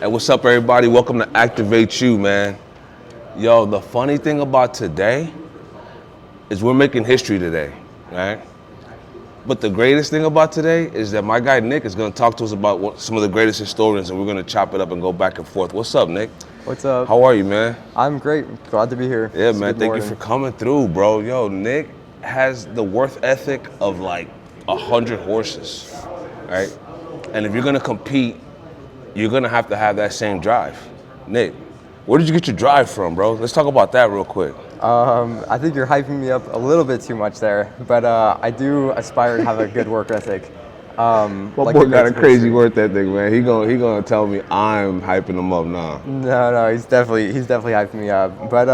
Hey, what's up, everybody? Welcome to Activate You, man. Yo, the funny thing about today is we're making history today, right? But the greatest thing about today is that my guy Nick is going to talk to us about some of the greatest historians, and we're going to chop it up and go back and forth. What's up, Nick? What's up? How are you, man? I'm great. Glad to be here. Yeah, man. Thank you for coming through, bro. Yo, Nick has the worth ethic of like 100 horses, right? And if you're going to compete, you're going to have that same drive. Nick, where did you get your drive from, bro? Let's talk about that real quick. I think you're hyping me up a little bit too much there, but I do aspire to have a good work ethic. My boy got a crazy work ethic, man. He gonna tell me I'm hyping him up now. No, he's definitely hyping me up. But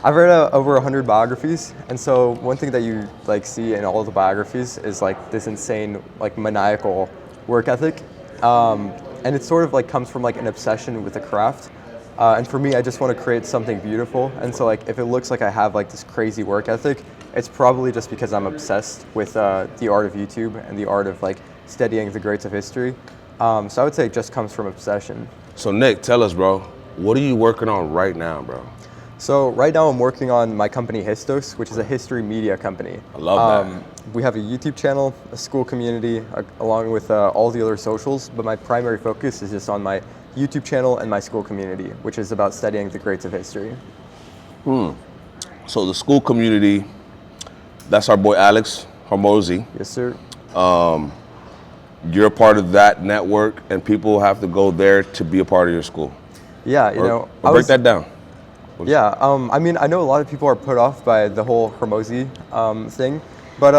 I've read over 100 biographies, and so one thing that you like see in all of the biographies is like this insane, like maniacal work ethic. And it sort of like comes from like an obsession with the craft. And for me, I just want to create something beautiful. And so like if it looks like I have like this crazy work ethic, it's probably just because I'm obsessed with the art of YouTube and the art of like studying the greats of history. So I would say it just comes from obsession. So Nick, tell us, bro, what are you working on right now, bro? So right now I'm working on my company Histos, which is a history media company. I love that. We have a YouTube channel, a school community, along with all the other socials, but my primary focus is just on my YouTube channel and my school community, which is about studying the greats of history. So the school community, that's our boy Alex Hormozy. Yes, sir. You're a part of that network, and people have to go there to be a part of your school. Yeah, break that down. Yeah, I mean, I know a lot of people are put off by the whole Hormozy thing, but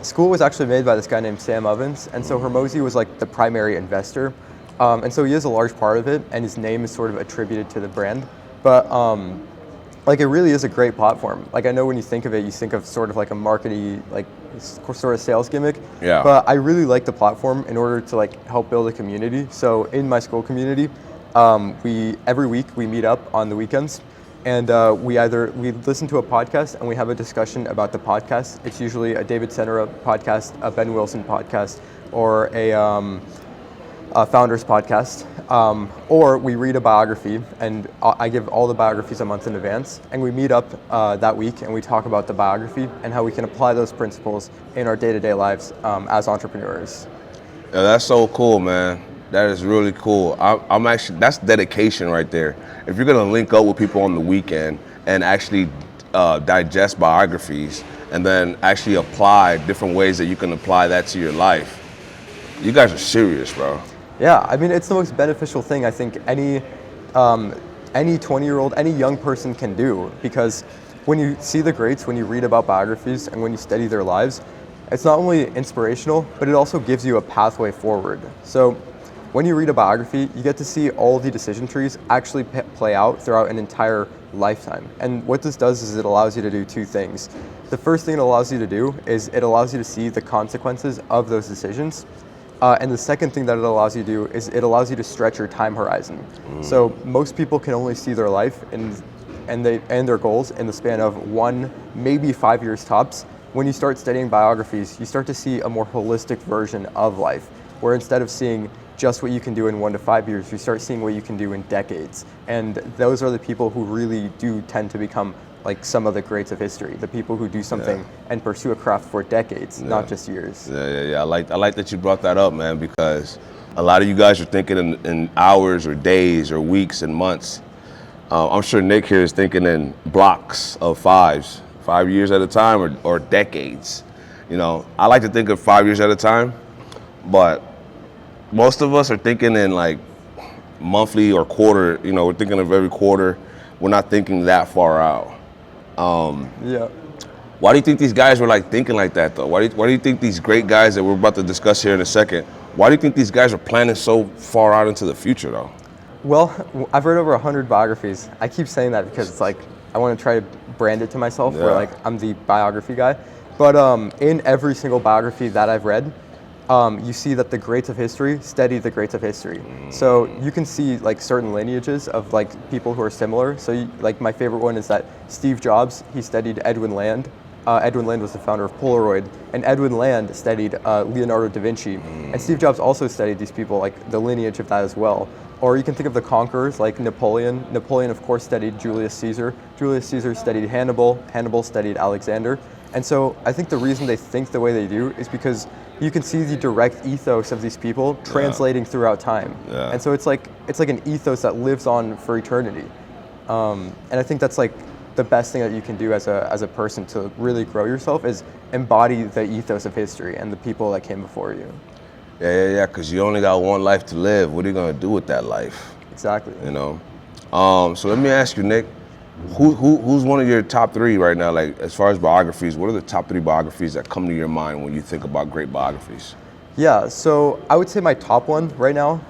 school was actually made by this guy named Sam Ovens, and so Hormozy was like the primary investor, and so he is a large part of it, and his name is sort of attributed to the brand, but like it really is a great platform. Like I know when you think of it, you think of sort of like a marketing, like sort of sales gimmick. Yeah. But I really like the platform in order to like help build a community. So in my school community, every week we meet up on the weekends. And we listen to a podcast and we have a discussion about the podcast. It's usually a David Senra podcast, a Ben Wilson podcast, or a Founders podcast, or we read a biography, and I give all the biographies a month in advance, and we meet up that week and we talk about the biography and how we can apply those principles in our day-to-day lives as entrepreneurs. Yeah, that's so cool, man. That is really cool. I'm actually, that's dedication right there. If you're gonna link up with people on the weekend and actually digest biographies and then actually apply different ways that you can apply that to your life, you guys are serious, bro. Yeah, I mean, it's the most beneficial thing I think any 20-year-old, any young person can do, because when you see the greats, when you read about biographies and when you study their lives, it's not only inspirational, but it also gives you a pathway forward. So when you read a biography, you get to see all the decision trees actually play out throughout an entire lifetime. And what this does is it allows you to do two things. The first thing it allows you to do is it allows you to see the consequences of those decisions. And the second thing that it allows you to do is it allows you to stretch your time horizon. So most people can only see their life and their goals in the span of 1, maybe 5 years tops. When you start studying biographies, you start to see a more holistic version of life, where instead of seeing just what you can do in 1 to 5 years, you start seeing what you can do in decades. And those are the people who really do tend to become like some of the greats of history, the people who do something and pursue a craft for decades, not just years. Yeah. I like that you brought that up, man, because a lot of you guys are thinking in hours or days or weeks and months. I'm sure Nick here is thinking in blocks of 5 years at a time or decades. You know, I like to think of 5 years at a time, but most of us are thinking in like monthly or quarter. You know, we're thinking of every quarter. We're not thinking that far out. Why do you think these guys were like thinking like that though? Why do you think these great guys that we're about to discuss here in a second, why do you think these guys are planning so far out into the future though? Well, I've read over 100 biographies. I keep saying that because it's like, I want to try to brand it to myself where like I'm the biography guy. But in every single biography that I've read, you see that the greats of history study the greats of history. So you can see like certain lineages of like people who are similar. So like my favorite one is that Steve Jobs, he studied Edwin Land. Edwin Land was the founder of Polaroid, and Edwin Land studied Leonardo da Vinci. And Steve Jobs also studied these people, like the lineage of that as well. Or you can think of the conquerors like Napoleon. Napoleon, of course, studied Julius Caesar. Julius Caesar studied Hannibal. Hannibal studied Alexander. And so I think the reason they think the way they do is because you can see the direct ethos of these people translating throughout time. Yeah. And so it's like an ethos that lives on for eternity. And I think that's like the best thing that you can do as a person to really grow yourself is embody the ethos of history and the people that came before you. Yeah, because you only got one life to live. What are you going to do with that life? Exactly. You know? So let me ask you, Nick, who's one of your top three right now? Like, as far as biographies, what are the top three biographies that come to your mind when you think about great biographies? Yeah, so I would say my top one right now,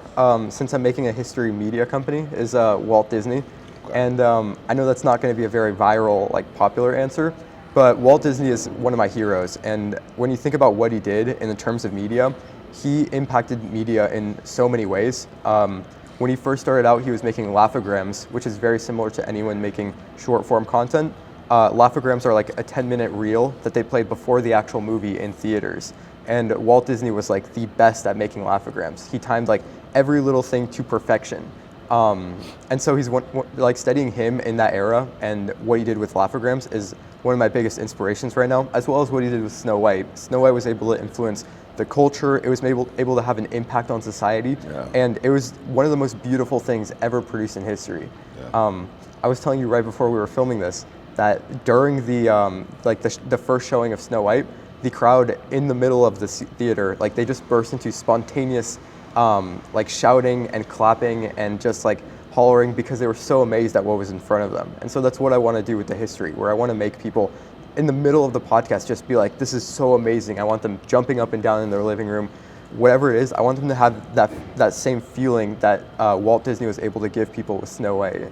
since I'm making a history media company, is Walt Disney. Okay. And I know that's not going to be a very viral, like, popular answer, but Walt Disney is one of my heroes. And when you think about what he did in the terms of media, he impacted media in so many ways. When he first started out, he was making laugh-o-grams, which is very similar to anyone making short-form content. Laugh-o-grams are like a 10-minute reel that they played before the actual movie in theaters. And Walt Disney was like the best at making laugh-o-grams. He timed like every little thing to perfection. And so he's like studying him in that era and what he did with laugh-o-grams is one of my biggest inspirations right now, as well as what he did with Snow White. Snow White was able to influence the culture, it was able to have an impact on society, and it was one of the most beautiful things ever produced in history. Yeah. I was telling you right before we were filming this that during the first showing of Snow White, the crowd in the middle of the theater, like they just burst into spontaneous like shouting and clapping and just like hollering because they were so amazed at what was in front of them. And so that's what I want to do with the history, where I want to make people in the middle of the podcast just be like, this is so amazing. I want them jumping up and down in their living room, whatever it is. I want them to have that same feeling that Walt Disney was able to give people with Snow White.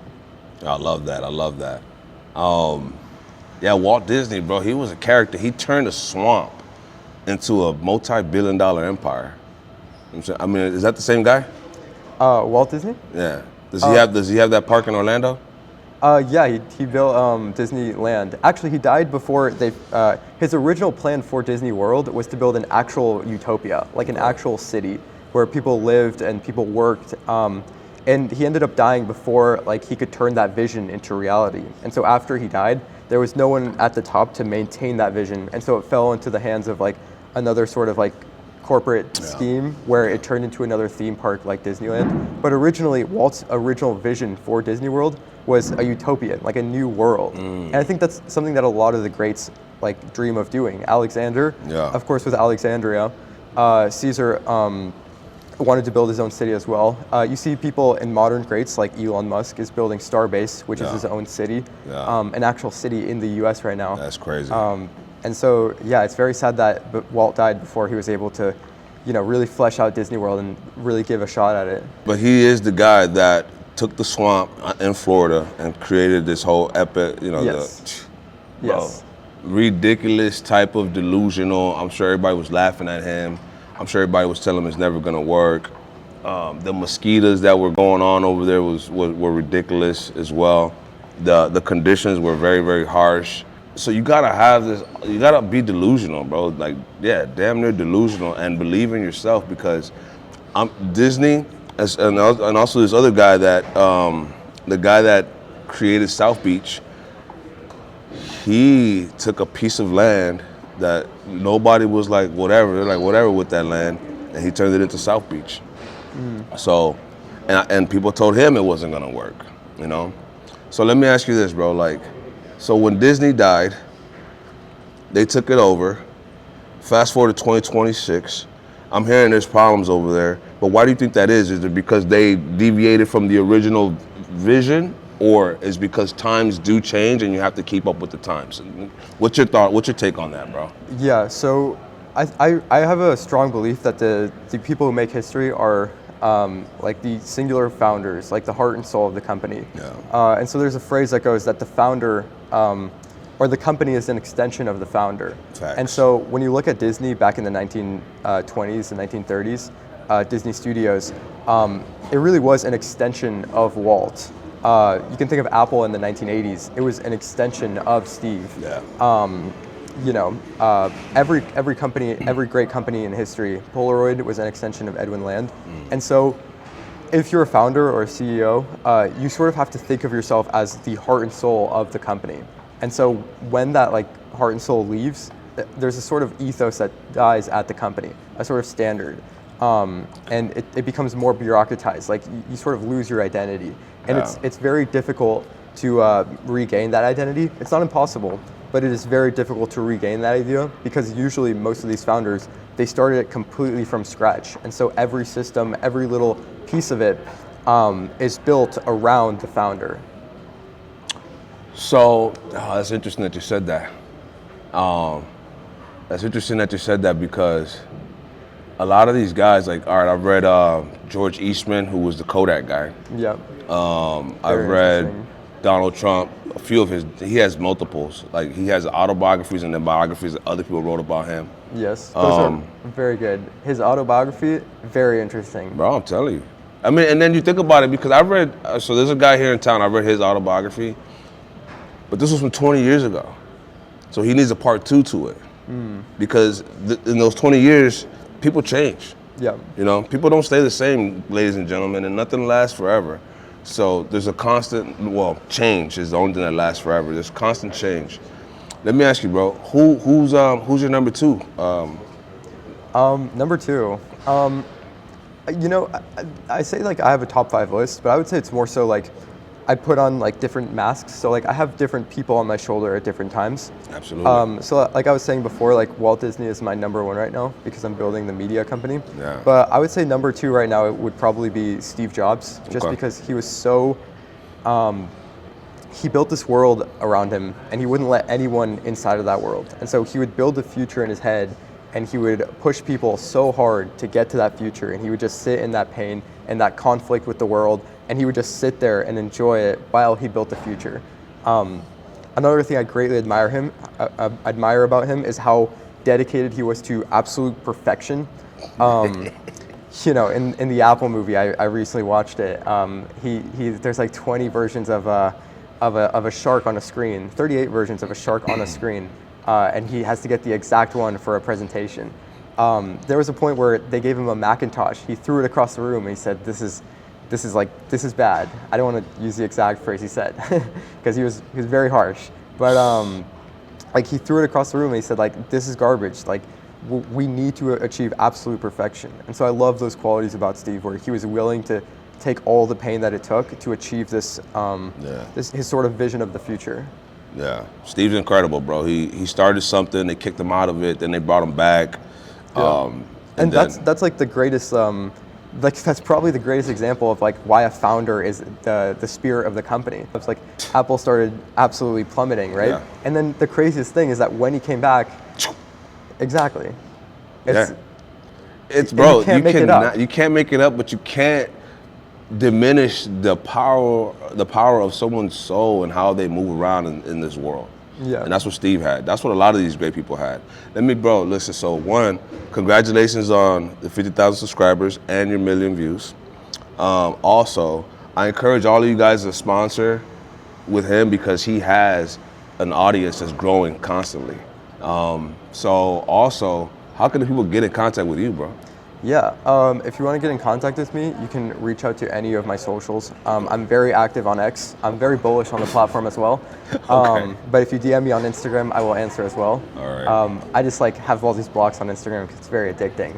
I love that. Yeah, Walt Disney, bro, he was a character. He turned a swamp into a multi-billion-dollar empire. I mean, is that the same guy? Walt Disney? Yeah. Does he have that park in Orlando? Yeah, he built Disneyland. Actually, he died before his original plan for Disney World was to build an actual utopia, like an actual city where people lived and people worked. And he ended up dying before like he could turn that vision into reality. And so after he died, there was no one at the top to maintain that vision. And so it fell into the hands of like another sort of like corporate scheme where it turned into another theme park like Disneyland. But originally, Walt's original vision for Disney World was a utopia, like a new world. And I think that's something that a lot of the greats like dream of doing. Alexander, of course, with Alexandria. Caesar wanted to build his own city as well. You see people in modern greats like Elon Musk is building Starbase, which is his own city, an actual city in the US right now. That's crazy. And so, yeah, it's very sad that Walt died before he was able to, really flesh out Disney World and really give a shot at it. But he is the guy that took the swamp in Florida and created this whole epic, ridiculous type of delusional. I'm sure everybody was laughing at him. I'm sure everybody was telling him it's never gonna work. The mosquitoes that were going on over there were ridiculous as well. The conditions were very, very harsh. So you gotta have this, you gotta be delusional, bro. Like, yeah, damn near delusional and believe in yourself because Disney, and also this other guy that, the guy that created South Beach, he took a piece of land that nobody was like, whatever, they're like, whatever with that land, and he turned it into South Beach. So, and people told him it wasn't gonna work, So let me ask you this, bro, like, so when Disney died, they took it over. Fast forward to 2026. I'm hearing there's problems over there, but why do you think that is? Is it because they deviated from the original vision, or is it because times do change and you have to keep up with the times? What's your thought? What's your take on that, bro? Yeah, so I have a strong belief that the people who make history are like the singular founders, like the heart and soul of the company. And so there's a phrase that goes that the founder, or the company is an extension of the founder. Facts. And so when you look at Disney back in the 1920s and 1930s, Disney Studios, it really was an extension of Walt. You can think of Apple in the 1980s. It was an extension of Steve. Every company, every great company in history, Polaroid was an extension of Edwin Land. And so if you're a founder or a CEO, you sort of have to think of yourself as the heart and soul of the company. And so when that like heart and soul leaves, there's a sort of ethos that dies at the company, a sort of standard. And it becomes more bureaucratized. Like you sort of lose your identity. And it's very difficult to regain that identity. It's not impossible, but it is very difficult to regain that idea because usually most of these founders, they started it completely from scratch. And so every system, every little piece of it is built around the founder. So that's interesting that you said that. That's interesting that you said that because a lot of these guys, like, all right, I've read George Eastman, who was the Kodak guy. Yep. I've read Donald Trump, a few of his, he has multiples. Like he has autobiographies and then biographies that other people wrote about him. Yes, those are very good. His autobiography, very interesting. Bro, I'm telling you. I mean, and then you think about it because I read, so there's a guy here in town, I read his autobiography, but this was from 20 years ago. So he needs a part 2 to it. Because in those 20 years, people change. Yeah. You know, people don't stay the same, ladies and gentlemen, and nothing lasts forever. So there's a constant, well, change is the only thing that lasts forever. There's constant change. Let me ask you, bro, who's your number 2? Number 2, you know, I say like I have a top 5 list, but I would say it's more so like I put on like different masks. So like I have different people on my shoulder at different times. Absolutely. So like I was saying before, like Walt Disney is my number 1 right now because I'm building the media company. Yeah. But I would say number 2 right now, it would probably be Steve Jobs, just because he was so, he built this world around him and he wouldn't let anyone inside of that world. And so he would build a future in his head and he would push people so hard to get to that future, and he would just sit in that pain and that conflict with the world, and he would just sit there and enjoy it while he built the future. Another thing I greatly admire about him is how dedicated he was to absolute perfection. You know, in the Apple movie, I recently watched it. There's like 20 versions of a shark on a screen, 38 versions of a shark on a screen. And he has to get the exact one for a presentation. There was a point where they gave him a Macintosh. He threw it across the room and he said, this is bad. I don't want to use the exact phrase he said because he was very harsh. But like he threw it across the room and he said, like, this is garbage. Like we need to achieve absolute perfection. And so I love those qualities about Steve, where he was willing to take all the pain that it took to achieve this, his sort of vision of the future. Yeah, Steve's incredible, bro. He started something, they kicked him out of it, then they brought him back. Yeah. And that's like the greatest, like that's probably the greatest example of like why a founder is the spirit of the company. It's like Apple started absolutely plummeting, right? Yeah. And then the craziest thing is that when he came back, exactly. It's bro, you can't make it up. You can't make it up, but you can't diminish the power of someone's soul and how they move around in this world. Yeah. And that's what Steve had. That's what a lot of these great people had. Listen, so one, congratulations on the 50,000 subscribers and your 1 million views. Also, I encourage all of you guys to sponsor with him because he has an audience that's growing constantly. So also, how can the people get in contact with you, bro? Yeah, if you want to get in contact with me, you can reach out to any of my socials. I'm very active on X. I'm very bullish on the platform as well. Okay. But if you DM me on Instagram, I will answer as well. All right. I just like have all these blocks on Instagram because it's very addicting.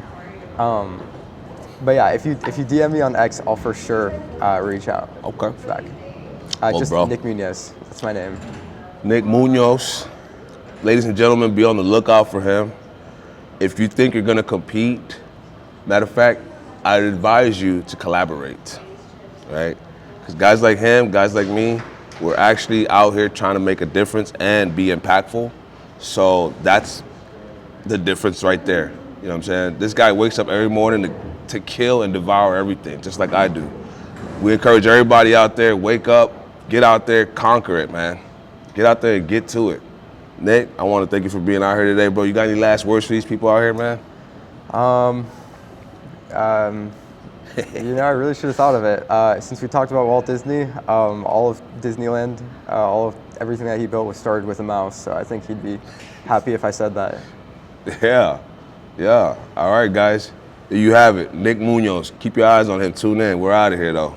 But yeah, if you DM me on X, I'll for sure reach out. Okay. Back. Just bro. Nic Munoz. That's my name. Nic Munoz. Ladies and gentlemen, be on the lookout for him. If you think you're gonna compete, matter of fact, I'd advise you to collaborate, right? Because guys like him, guys like me, we're actually out here trying to make a difference and be impactful. So that's the difference right there. You know what I'm saying? This guy wakes up every morning to kill and devour everything, just like I do. We encourage everybody out there, wake up, get out there, conquer it, man. Get out there and get to it. Nic, I want to thank you for being out here today, bro. You got any last words for these people out here, man? You know, I really should have thought of it. Since we talked about Walt Disney, all of Disneyland, all of everything that he built was started with a mouse. So I think he'd be happy if I said that. Yeah. All right, guys. There you have it. Nic Munoz. Keep your eyes on him. Tune in. We're out of here, though.